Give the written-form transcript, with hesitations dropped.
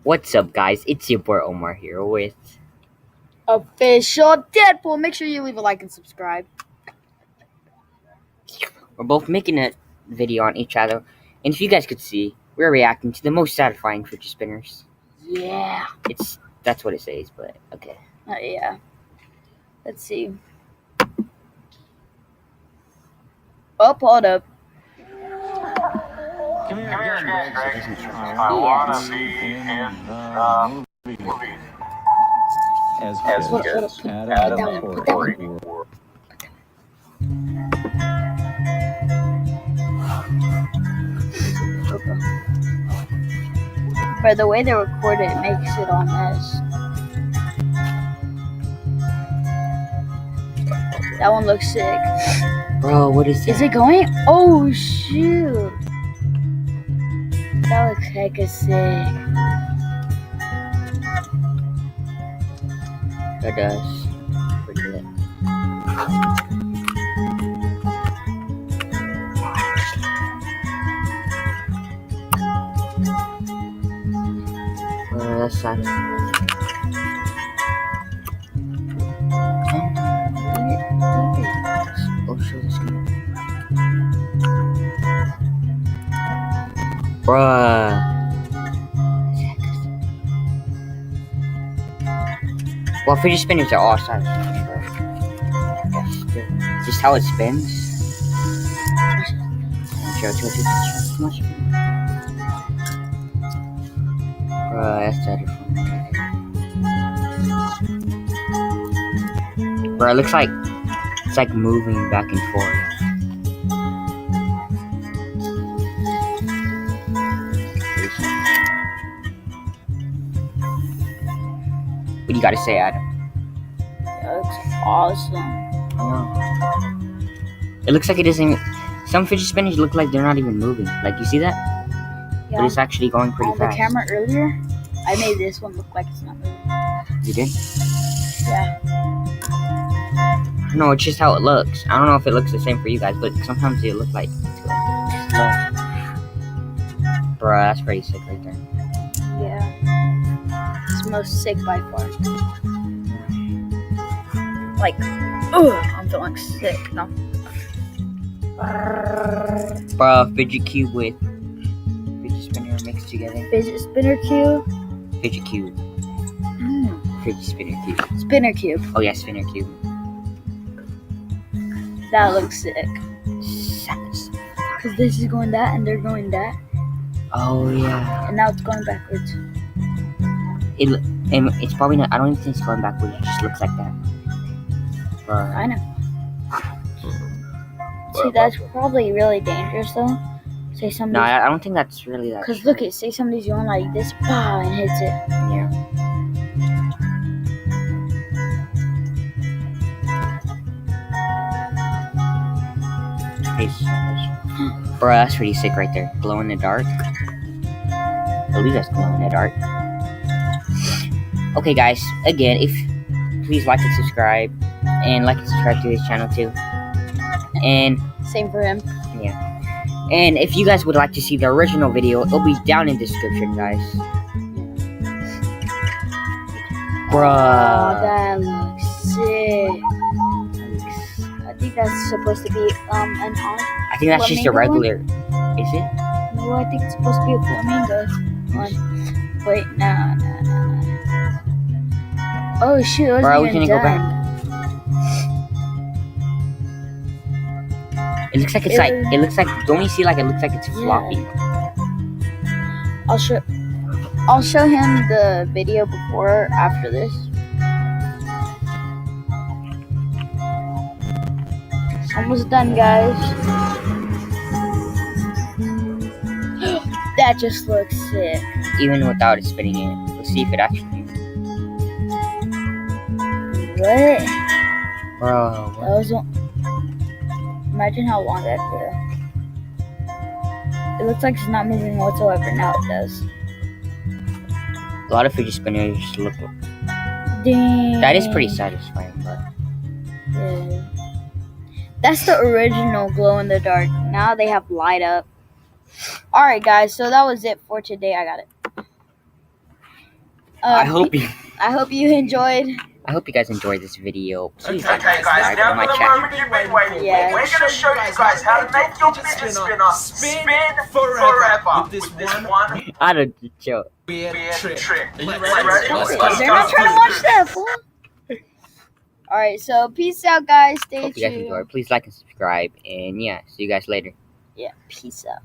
What's up, guys? It's your boy Omar here with Official Deadpool. Make sure you leave a like and subscribe. we're both making a video on each other, and if you guys could see, we're reacting to the most satisfying fidget spinners. Yeah. That's what it says, but okay. Yeah. Let's see. Oh, hold up. Come here again, Greg. I wanna be in the movie. As Fidget, Adam Corey. By the way they record it, it makes it all mess. That one looks sick. Bro, what is that? Is it going? Oh, shoot. That looks like a sick. That does. Pretty lit. That's sad. Oh, show this one. Bruh. Well, fidget spinners are all sides. Is this how it spins? Bruh, that's better. Bruh, it looks like it's like moving back and forth. What do you gotta say, Adam? That looks awesome. It looks like it isn't. Some fidget spinners look like they're not even moving. Like, you see that? Yeah. But it's actually going pretty On fast. the camera earlier, I made this one look like it's not moving. You did? Yeah. No, it's just how it looks. I don't know if it looks the same for you guys, but sometimes it looks like it's slow. Bruh, that's pretty sick right there. Yeah. It's most sick by far. Like, I'm feeling sick now. Bruh, fidget cube with fidget spinner mixed together. Fidget spinner cube. Fidget cube. Fidget spinner cube. Spinner cube. Oh yeah, spinner cube. That looks sick. Savage. Cause this is going that and they're going that. Oh yeah. And now it's going backwards. It's probably not. I don't even think it's going backwards. It just looks like that. Bruh. I know. See, that's probably really dangerous though. Say No, somebody. I don't think that's really that. Cause look, say somebody's going like this, pow, and hits it. Yeah. Bruh, that's pretty sick right there. Glow in the dark. I believe that's glow in the dark. Okay, guys. Again, please like and subscribe, and subscribe to his channel too. And Same for him. yeah. And if you guys would like to see the original video, it'll be down in the description, guys. Bruh. Oh, that looks sick. I think that's supposed to be an on. I think that's just a flamingo regular. Is it? No, I think it's supposed to be a flamingo one. Wait, no. Oh shoot, it Bro, we wasn't can even go back. done. It looks like it's like. It looks like. Don't you see? Like it looks like it's floppy. I'll show him the video before or after this. It's almost done, guys. That just looks sick. Even without it spinning it. Let's see if it actually. What? Bro. That was one. Imagine how long that could. It looks like it's not moving whatsoever. Now it does. A lot of fidget spinners look. Dang. That is pretty satisfying, but. Yeah. That's the original glow in the dark. Now they have light up. Alright, guys. So that was it for today. I got it. I hope you enjoyed. I hope you guys enjoyed this video. Please Okay, like, guys, subscribe now to my for the channel. moment you've been waiting for. Yeah. We're going to show you guys how to make your fidget spinner spin forever with this one I don't joke. weird trick. Are you Stop ready? it. Let's They're go. not trying to watch that, fool. Alright, so peace out, guys. Stay Hope you guys tuned. enjoyed. Please like and subscribe. And yeah, see you guys later. Yeah, peace out.